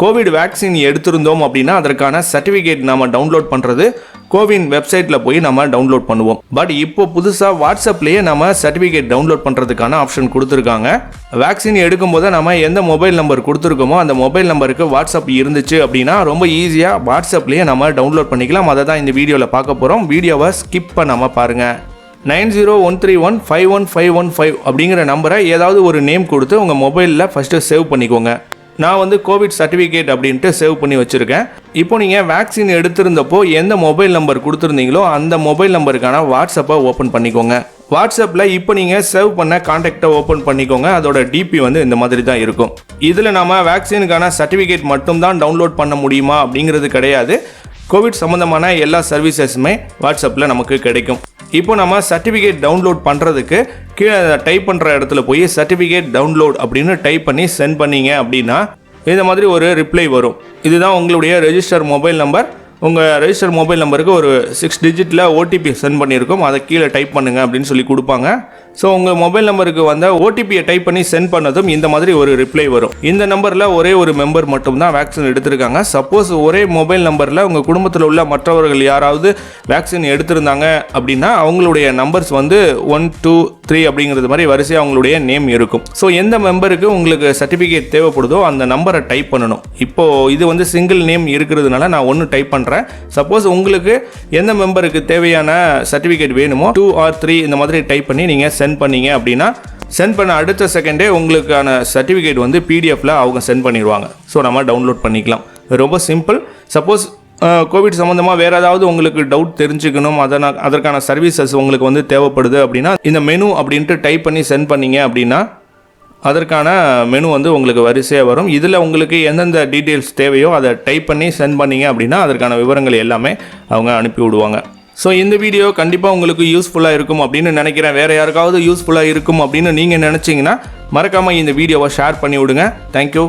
Covid vaccine எடுத்திருந்தோம் அப்படின்னா அதற்கான சர்டிஃபிகேட் நம்ம டவுன்லோட் பண்ணுறது கோவின் வெப்சைட்டில் போய் நம்ம டவுன்லோட் பண்ணுவோம். பட் இப்போ புதுசாக வாட்ஸ்அப்லேயே நம்ம சர்டிஃபிகேட் டவுன்லோட் பண்ணுறதுக்கான ஆப்ஷன் கொடுத்துருக்காங்க. வேக்சின் எடுக்கும்போது நம்ம எந்த மொபைல் நம்பர் கொடுத்துருக்கோமோ அந்த மொபைல் நம்பருக்கு வாட்ஸ்அப் இருந்துச்சு அப்படின்னா ரொம்ப ஈஸியாக வாட்ஸ்அப்லேயே நம்ம டவுன்லோட் பண்ணிக்கலாம். அதை தான் இந்த வீடியோவில் பார்க்க போகிறோம். வீடியோவை ஸ்கிப் பண்ணாமல் பாருங்கள். 9013151515 அப்படிங்கிற நம்பரை ஏதாவது ஒரு நேம் கொடுத்து உங்கள் மொபைலில் ஃபஸ்ட்டு சேவ் பண்ணிக்கோங்க. நான் வந்து கோவிட் சர்டிஃபிகேட் அப்படின்ட்டு சேவ் பண்ணி வச்சுருக்கேன். இப்போ நீங்கள் வேக்சின் எடுத்திருந்தப்போ எந்த மொபைல் நம்பர் கொடுத்துருந்தீங்களோ அந்த மொபைல் நம்பருக்கான வாட்ஸ்அப்பை ஓப்பன் பண்ணிக்கோங்க. வாட்ஸ்அப்பில் இப்போ நீங்கள் சேவ் பண்ண கான்டாக்டை ஓப்பன் பண்ணிக்கோங்க. அதோட டிபி வந்து இந்த மாதிரி தான் இருக்கும். இதில் நம்ம வேக்சினுக்கான சர்டிஃபிகேட் மட்டும்தான் டவுன்லோட் பண்ண முடியுமா அப்படிங்கிறது கிடையாது. கோவிட் சம்மந்தமான எல்லா சர்வீசஸுமே வாட்ஸ்அப்பில் நமக்கு கிடைக்கும். இப்போ நம்ம சர்டிஃபிகேட் டவுன்லோட் பண்ணுறதுக்கு கீழே டைப் பண்ணுற இடத்துல போய் சர்டிஃபிகேட் டவுன்லோட் அப்படின்னு டைப் பண்ணி சென்ட் பண்ணீங்க அப்படின்னா இந்த மாதிரி ஒரு ரிப்ளை வரும். இதுதான் உங்களுடைய ரெஜிஸ்டர் மொபைல் நம்பர். உங்கள் ரெஜிஸ்டர் மொபைல் நம்பருக்கு ஒரு 6 டிஜிட்டில் ஓடிபி சென்ட் பண்ணியிருக்கோம். அதை கீழே டைப் பண்ணுங்கள் அப்படின்னு சொல்லி கொடுப்பாங்க. ஸோ உங்கள் மொபைல் நம்பருக்கு வந்த ஓடிபியை டைப் பண்ணி சென்ட் பண்ணதும் இந்த மாதிரி ஒரு ரிப்ளை வரும். இந்த நம்பரில் ஒரே ஒரு மெம்பர் மட்டும்தான் வேக்சின் எடுத்திருக்காங்க. சப்போஸ் ஒரே மொபைல் நம்பரில் உங்கள் குடும்பத்தில் உள்ள மற்றவர்கள் யாராவது வேக்சின் எடுத்திருந்தாங்க அப்படின்னா அவங்களுடைய நம்பர்ஸ் வந்து 1 2 3 அப்படிங்கிறது மாதிரி வரிசையாக அவங்களுடைய நேம் இருக்கும். ஸோ எந்த மெம்பருக்கு உங்களுக்கு சர்டிஃபிகேட் தேவைப்படுதோ அந்த நம்பரை டைப் பண்ணணும். இப்போது இது வந்து சிங்கிள் நேம் இருக்கிறதுனால நான் 1 டைப் பண்ணுறேன். சப்போஸ் உங்களுக்கு எந்த மெம்பருக்கு தேவையான சர்டிஃபிகேட் வேணுமோ 2 or 3 இந்த மாதிரி டைப் பண்ணி நீங்கள் சென்ட் பண்ணீங்க அப்படின்னா சென்ட் பண்ண அடுத்த செகண்டே உங்களுக்கான சர்டிஃபிகேட் வந்து பிடிஎஃப்ல அவங்க சென்ட் பண்ணிடுவாங்க. ஸோ நம்ம டவுன்லோட் பண்ணிக்கலாம். ரொம்ப சிம்பிள். சப்போஸ் கோவிட் சம்மந்தமாக வேறு ஏதாவது உங்களுக்கு டவுட் தெரிஞ்சுக்கணும், அதற்கான சர்வீசஸ் உங்களுக்கு வந்து தேவைப்படுது அப்படின்னா இந்த மெனு அப்படின்ட்டு டைப் பண்ணி சென்ட் பண்ணீங்க அப்படின்னா அதற்கான மெனு வந்து உங்களுக்கு வரிசையாக வரும். இதில் உங்களுக்கு எந்தெந்த டீட்டெயில்ஸ் தேவையோ அதை டைப் பண்ணி சென்ட் பண்ணீங்க அப்படின்னா அதற்கான விவரங்கள் எல்லாமே அவங்க அனுப்பி விடுவாங்க. ஸோ இந்த வீடியோ கண்டிப்பாக உங்களுக்கு யூஸ்ஃபுல்லாக இருக்கும் அப்படின்னு நினைக்கிறேன். வேறு யாருக்காவது யூஸ்ஃபுல்லாக இருக்கும் அப்படின்னு நீங்கள் நினச்சிங்கன்னா மறக்காமல் இந்த வீடியோவை ஷேர் பண்ணி விடுங்க. தேங்க்யூ.